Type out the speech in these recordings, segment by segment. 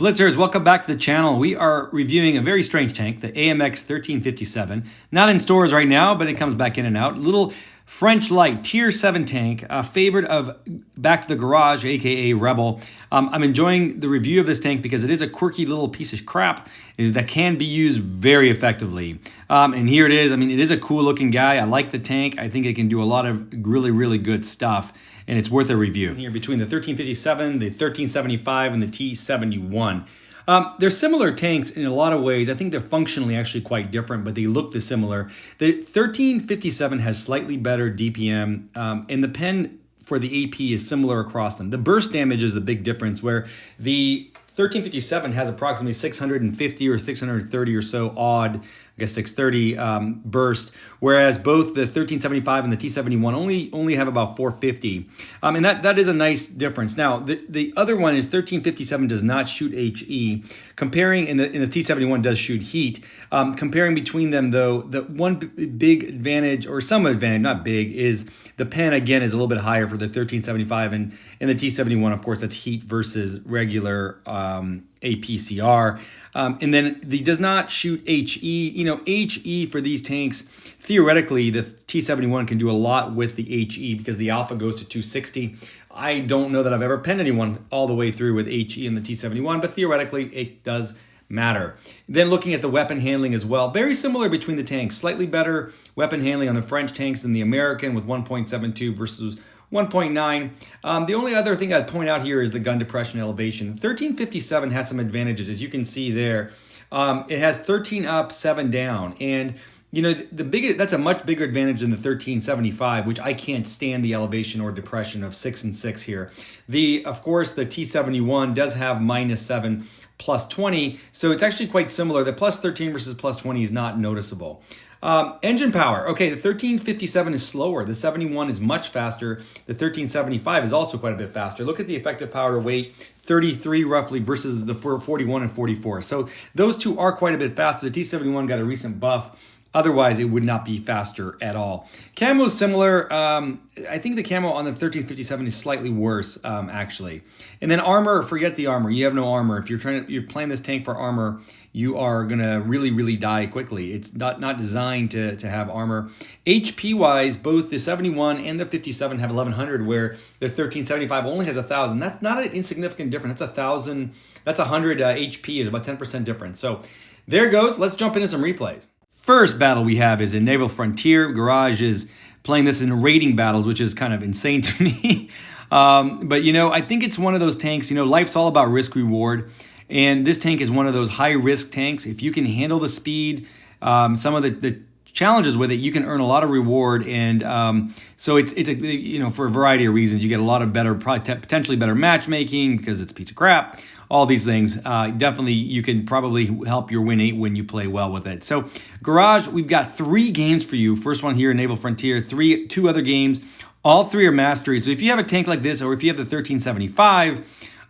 Blitzers, welcome back to the channel. We are reviewing a very strange tank, the AMX 1357. Not in stores right now, but it comes back in and out. Little French light tier 7 tank, a favorite of Back to the Garage, aka Rebel. I'm enjoying the review of this tank because it is a quirky little piece of crap that can be used very effectively. And here it is. I mean, it is a cool looking guy. I like the tank. I think it can do a lot of really good stuff, and it's worth a review. Here between the 1357, the 1375, and the T71. They're similar tanks in a lot of ways. I think they're functionally actually quite different, but they look similar. The 1357 has slightly better DPM, and the pen for the AP is similar across them. The burst damage is the big difference, where the 1357 has approximately 650 or 630 or so odd, I guess 630 burst, whereas both the 1375 and the T71 only have about 450. And that is a nice difference. Now, the other one is 1357 does not shoot HE. Comparing, in the T71 does shoot heat. Comparing between them, though, the one big advantage, or some advantage, not big, is the pen, again, is a little bit higher for the 1375, and in the T71, of course, that's heat versus regular APCR. And then the does not shoot HE. You know, HE for these tanks, theoretically, the T71 can do a lot with the HE because the alpha goes to 260. I don't know that I've ever penned anyone all the way through with HE in the T71, but theoretically, it does matter. Then looking at the weapon handling as well, very similar between the tanks. Slightly better weapon handling on the French tanks than the American, with 1.72 versus 1.9. The only other thing I'd point out here is the gun depression elevation. 1357 has some advantages, as you can see there. It has 13 up, 7 down, and you know, that's a much bigger advantage than the 1375, which I can't stand the elevation or depression of 6 and 6 here. Of course, the T71 does have -7 +20, so it's actually quite similar. The +13 versus +20 is not noticeable. Engine power. Okay, the 1357 is slower. The 71 is much faster. The 1375 is also quite a bit faster. Look at the effective power to weight, 33 roughly versus the 41 and 44. So those two are quite a bit faster. The T71 got a recent buff. Otherwise, it would not be faster at all. Camo is similar. I think the camo on the 1357 is slightly worse, actually. And then armor, forget the armor. You have no armor. If you're playing this tank for armor, you are gonna really die quickly. It's not designed to have armor. HP wise, both the 71 and the 57 have 1100, where the 1375 only has 1000. That's not an insignificant difference. That's 1000. That's 100 HP is about 10% difference. So there it goes. Let's jump into some replays. First battle we have is in Naval Frontier. Garage is playing this in rating battles, which is kind of insane to me. But, you know, I think it's one of those tanks, you know, life's all about risk reward. And this tank is one of those high risk tanks. If you can handle the speed, some of the challenges with it, you can earn a lot of reward. And so it's a, you know, for a variety of reasons, you get a lot of potentially better matchmaking because it's a piece of crap. All these things, definitely you can probably help your win 8 when you play well with it. So Garage, we've got 3 games for you. First one here in Naval Frontier, 2 other games. All 3 are masteries. So if you have a tank like this, or if you have the 1375,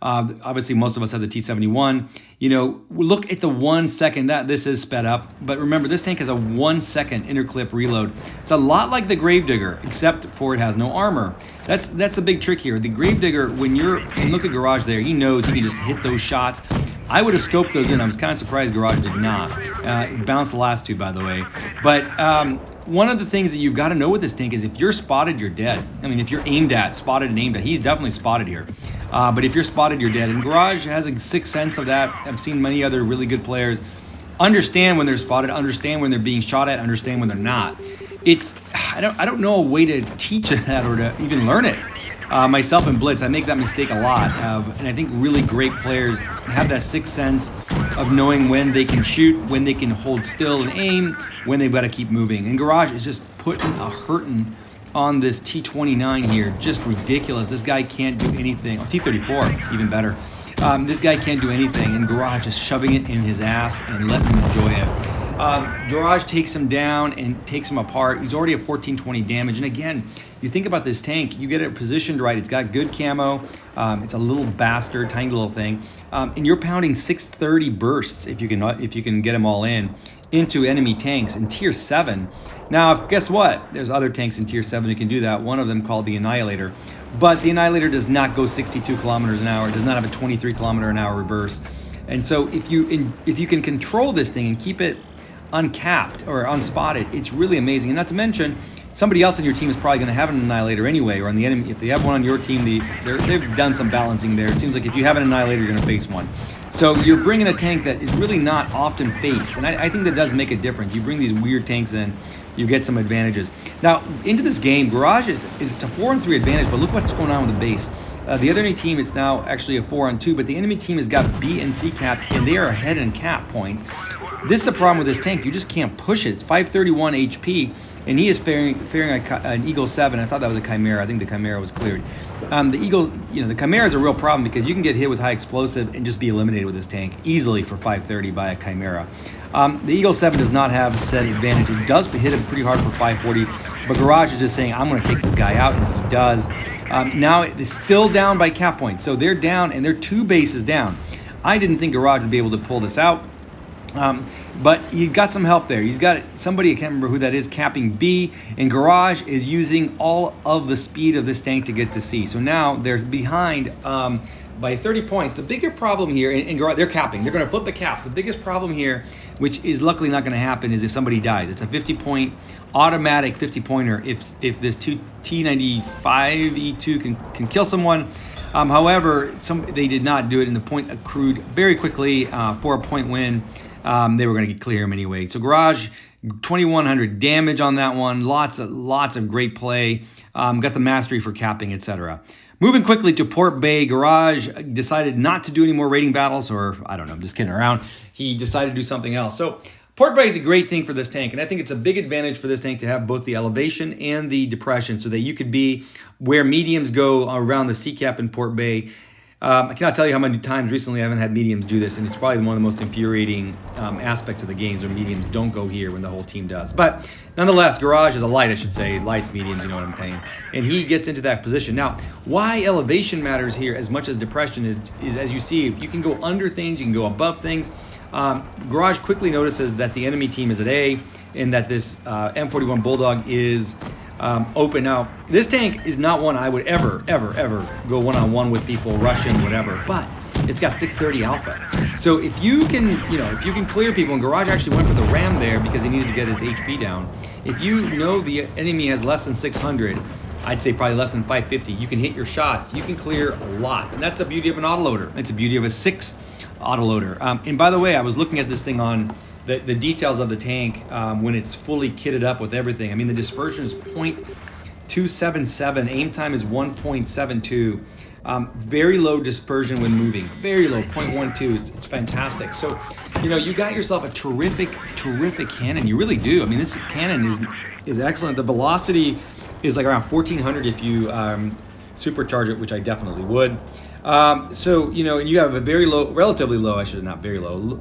obviously most of us have the T71, you know, look at the 1 second that this is sped up. But remember, this tank has a 1 second interclip reload. It's a lot like the Gravedigger, except for it has no armor. That's the big trick here. The Gravedigger, when look at Garage there, he knows he can just hit those shots. I would have scoped those in. I was kind of surprised Garage did not. It bounced the last 2, by the way. But one of the things that you've got to know with this tank is if you're spotted, you're dead. I mean, if you're spotted and aimed at, he's definitely spotted here. But if you're spotted, you're dead. And Garage has a sixth sense of that. I've seen many other really good players understand when they're spotted, understand when they're being shot at, understand when they're not. I don't know a way to teach that or to even learn it. Myself in Blitz, I make that mistake a lot. And I think really great players have that sixth sense of knowing when they can shoot, when they can hold still and aim, when they've got to keep moving. And Garage is just putting a hurting on this T29 here. Just ridiculous. This guy can't do anything. Oh, T34, even better. This guy can't do anything, and Garage is shoving it in his ass and letting him enjoy it. Garage takes him down and takes him apart. He's already at 1420 damage. And again, you think about this tank, you get it positioned right. It's got good camo. It's a little bastard, tiny little thing. And you're pounding 630 bursts if you can get them all into enemy tanks in tier 7. Now, guess what? There's other tanks in tier 7 who can do that. One of them called the Annihilator. But the Annihilator does not go 62 kilometers an hour. It does not have a 23 kilometer an hour reverse. And so if you can control this thing and keep it uncapped or unspotted, it's really amazing. And not to mention, somebody else on your team is probably going to have an Annihilator anyway, or on the enemy. If they have one on your team, they've done some balancing there. It seems like if you have an Annihilator, you're going to face one. So you're bringing a tank that is really not often faced, and I think that does make a difference. You bring these weird tanks in, you get some advantages. Now, into this game, Garage is it's a 4-on-3 advantage, but look what's going on with the base. The other enemy team, it's now actually a 4-on-2, but the enemy team has got B and C capped, and they are ahead in cap points. This is a problem with this tank. You just can't push it. It's 531 HP, and he is faring an Eagle 7. I thought that was a Chimera. I think the Chimera was cleared. The Eagles, the Chimera is a real problem because you can get hit with high explosive and just be eliminated with this tank easily for 530 by a Chimera. The Eagle 7 does not have said advantage. It does hit him pretty hard for 540, but Garage is just saying, I'm going to take this guy out, and he does. Now it's still down by cap points, so they're down, and they're 2 bases down. I didn't think Garage would be able to pull this out. But he got some help there. He's got somebody, I can't remember who that is, capping B, and Garage is using all of the speed of this tank to get to C. So now they're behind by 30 points. The bigger problem here, and Garage, they're capping. They're going to flip the caps. The biggest problem here, which is luckily not going to happen, is if somebody dies. It's a 50-point, automatic 50-pointer if this T95E2 can kill someone. However, they did not do it, and the point accrued very quickly for a point win. They were going to clear him anyway. So Garage, 2,100 damage on that one. Lots of great play. Got the mastery for capping, etc. Moving quickly to Port Bay, Garage decided not to do any more raiding battles, or I don't know, I'm just kidding around. He decided to do something else. So Port Bay is a great thing for this tank, and I think it's a big advantage for this tank to have both the elevation and the depression so that you could be where mediums go around the sea cap in Port Bay. I cannot tell you how many times recently I haven't had mediums do this, and it's probably one of the most infuriating aspects of the games where mediums don't go here when the whole team does. But nonetheless, Garage is a light, I should say. Lights, mediums, you know what I'm saying. And he gets into that position. Now, why elevation matters here as much as depression is as you see, you can go under things, you can go above things. Garage quickly notices that the enemy team is at A, and that this M41 Bulldog is open. Now, this tank is not one I would ever go one-on-one with people, Russian, whatever, but it's got 630 alpha. So if you can clear people, and Garage actually went for the ram there because he needed to get his HP down. If you know the enemy has less than 600, I'd say probably less than 550, you can hit your shots. You can clear a lot, and that's the beauty of an autoloader. It's the beauty of a 6 autoloader. And by the way, I was looking at this thing on the details of the tank when it's fully kitted up with everything. I mean, the dispersion is 0.277, aim time is 1.72. Very low dispersion when moving, very low, 0.12. It's fantastic. So, you got yourself a terrific cannon. You really do. I mean, this cannon is excellent. The velocity is like around 1400 if you supercharge it, which I definitely would. So, and you have a very low, relatively low, not very low,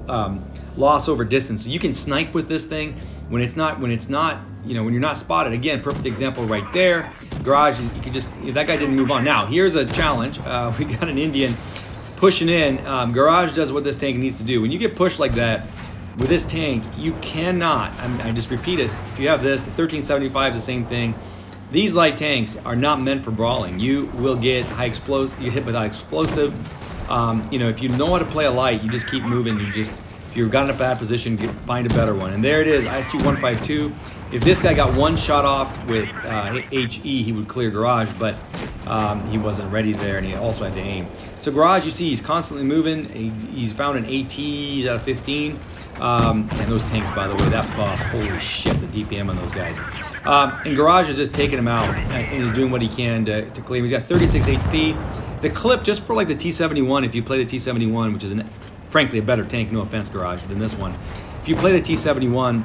loss over distance. So you can snipe with this thing when you're not spotted. Again, perfect example right there. Garage, you can just, if that guy didn't move on. Now, here's a challenge. We got an Indian pushing in. Garage does what this tank needs to do. When you get pushed like that with this tank, you cannot, I just repeat it, if you have this, the 1375 is the same thing. These light tanks are not meant for brawling. You will get you hit with high explosive. If you know how to play a light, you just keep moving. If you've got in a bad position, find a better one. And there it is, ISG 152. If this guy got one shot off with HE, he would clear Garage, but he wasn't ready there, and he also had to aim. So Garage, you see, he's constantly moving. He's found an AT out of 15. And those tanks, by the way, that buff, holy shit, the DPM on those guys. And Garage is just taking him out and is doing what he can to clear him. He's got 36 HP. The clip, just for like the T71, if you play the T71, which is frankly a better tank, no offense, Garage, than this one. If you play the T71,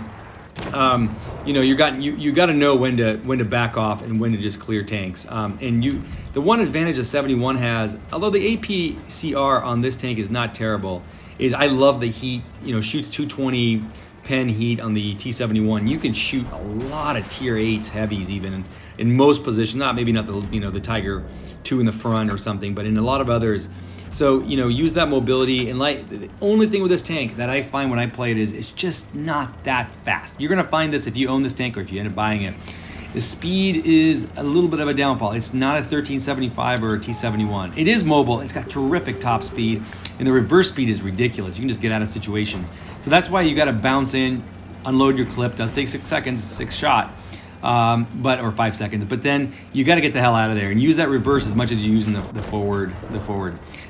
you got to know when to back off and when to just clear tanks. The one advantage that 71 has, although the APCR on this tank is not terrible, is I love the heat. Shoots 220 pen heat on the T71. You can shoot a lot of tier 8s heavies even in most positions. Maybe not the Tiger 2 in the front or something, but in a lot of others. So, use that mobility. And the only thing with this tank that I find when I play it is it's just not that fast. You're going to find this if you own this tank or if you end up buying it. The speed is a little bit of a downfall. It's not a 1375 or a T71. It is mobile. It's got terrific top speed. And the reverse speed is ridiculous. You can just get out of situations. So that's why you got to bounce in, unload your clip. It does take 6 seconds, 6 shot. Or 5 seconds, but then you got to get the hell out of there and use that reverse as much as you use in the forward.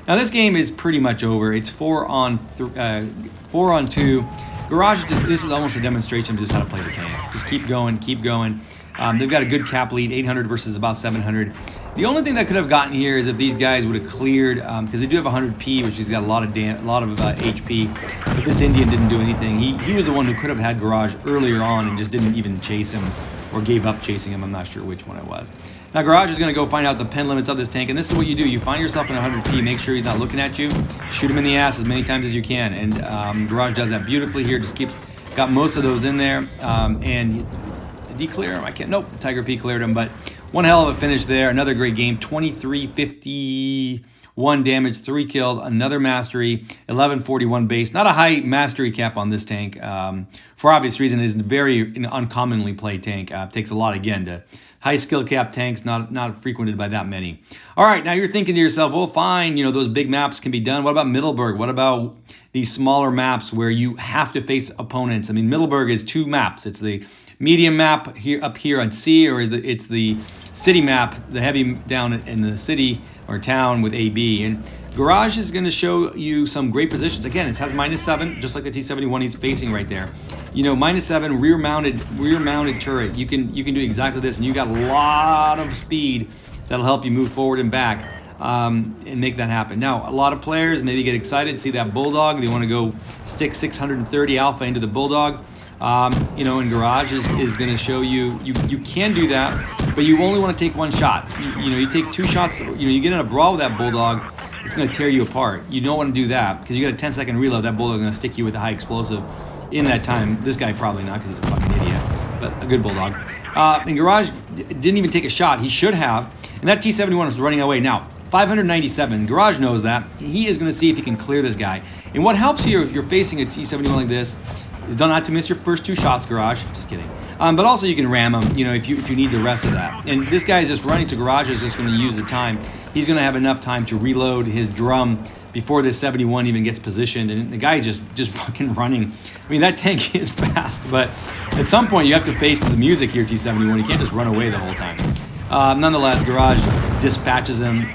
Now this game is pretty much over. It's 4 on 2. Garage, this is almost a demonstration of just how to play the tank. Just keep going. They've got a good cap lead, 800 versus about 700. The only thing that could have gotten here is if these guys would have cleared, because they do have 100p, which has got a lot of HP. But this Indian didn't do anything. He was the one who could have had Garage earlier on and just didn't even chase him or gave up chasing him. I'm not sure which one it was. Now Garage is going to go find out the pen limits of this tank, and this is what you do. You find yourself in 100p, make sure he's not looking at you, shoot him in the ass as many times as you can, and Garage does that beautifully here. Just got most of those in there, and did he clear him? I can't. Nope, the Tiger P cleared him, but one hell of a finish there. Another great game. 2351 damage, 3 kills, another mastery, 1141 base. Not a high mastery cap on this tank. For obvious reason, it is a very uncommonly played tank. Takes a lot, again, to high skill cap tanks, not frequented by that many. All right, now you're thinking to yourself, well, fine, those big maps can be done. What about Middleburg? What about these smaller maps where you have to face opponents? I mean, Middleburg is 2 maps. It's the medium map up here on C, or it's the city map, the heavy down in the city or town with AB. And Garage is going to show you some great positions. Again, it has -7, just like the T-71 he's facing right there. -7 rear mounted turret. You can do exactly this, and you got a lot of speed that'll help you move forward and back and make that happen. Now, a lot of players maybe get excited, see that Bulldog. They want to go stick 630 alpha into the Bulldog. And Garage is going to show you can do that, but you only want to take 1 shot. You take 2 shots. You get in a brawl with that Bulldog, it's going to tear you apart. You don't want to do that because you got a 10-second reload. That Bulldog's going to stick you with a high explosive in that time. This guy probably not because he's a fucking idiot, but a good Bulldog. And Garage didn't even take a shot. He should have, and that T-71 was running away. Now, 597. Garage knows that. He is going to see if he can clear this guy. And what helps here if you're facing a T-71 like this is not to miss your first 2 shots, Garage. Just kidding. But also you can ram him, if you need the rest of that. And this guy is just running, so Garage is just going to use the time. He's going to have enough time to reload his drum before this 71 even gets positioned. And the guy is just fucking running. I mean, that tank is fast, but at some point you have to face the music here, T-71. You can't just run away the whole time. Nonetheless, Garage dispatches him.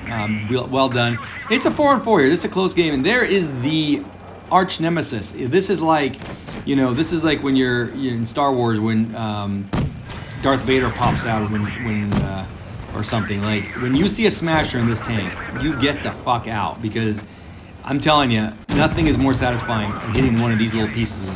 Well done. It's a 4-on-4 here. This is a close game, and there is the arch nemesis. This is like, when you're in Star Wars when Darth Vader pops out or something. Like when you see a smasher in this tank, you get the fuck out, because I'm telling you, nothing is more satisfying than hitting one of these little pieces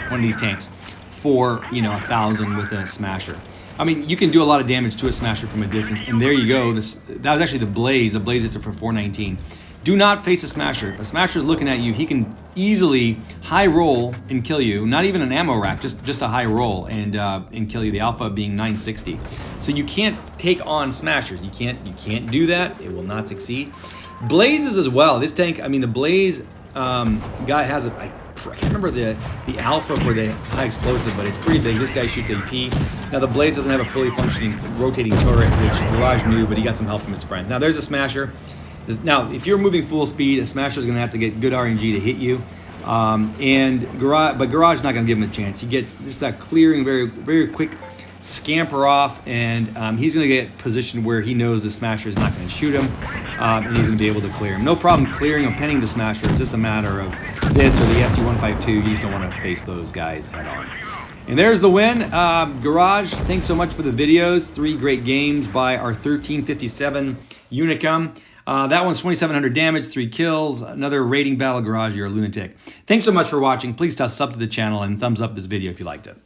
one of these tanks for 1,000 with a smasher. I mean, you can do a lot of damage to a smasher from a distance, and there you go. That was actually the Blaze. The Blaze is for 419. Do not face a smasher. If a smasher is looking at you, he can easily high roll and kill you. Not even an ammo rack, just a high roll and kill you. The alpha being 960. So you can't take on smashers. You can't do that. It will not succeed. Blazes as well. This tank, I mean, the Blaze guy has I can't remember the alpha for the high explosive, but it's pretty big. This guy shoots AP. Now the Blaze doesn't have a fully functioning rotating turret, which Garage knew, but he got some help from his friends. Now there's a smasher. Now, if you're moving full speed, a smasher is going to have to get good RNG to hit you, but Garage is not going to give him a chance. He gets just that clearing, very, very quick scamper off, and he's going to get positioned where he knows the smasher is not going to shoot him, and he's going to be able to clear him. No problem clearing or penning the smasher. It's just a matter of this or the SD-152. You just don't want to face those guys head on. And there's the win. Garage, thanks so much for the videos. 3 great games by our 1357 Unicum. That one's 2,700 damage, 3 kills, another rating battle. Garage, you're a lunatic. Thanks so much for watching. Please sub to the channel and thumbs up this video if you liked it.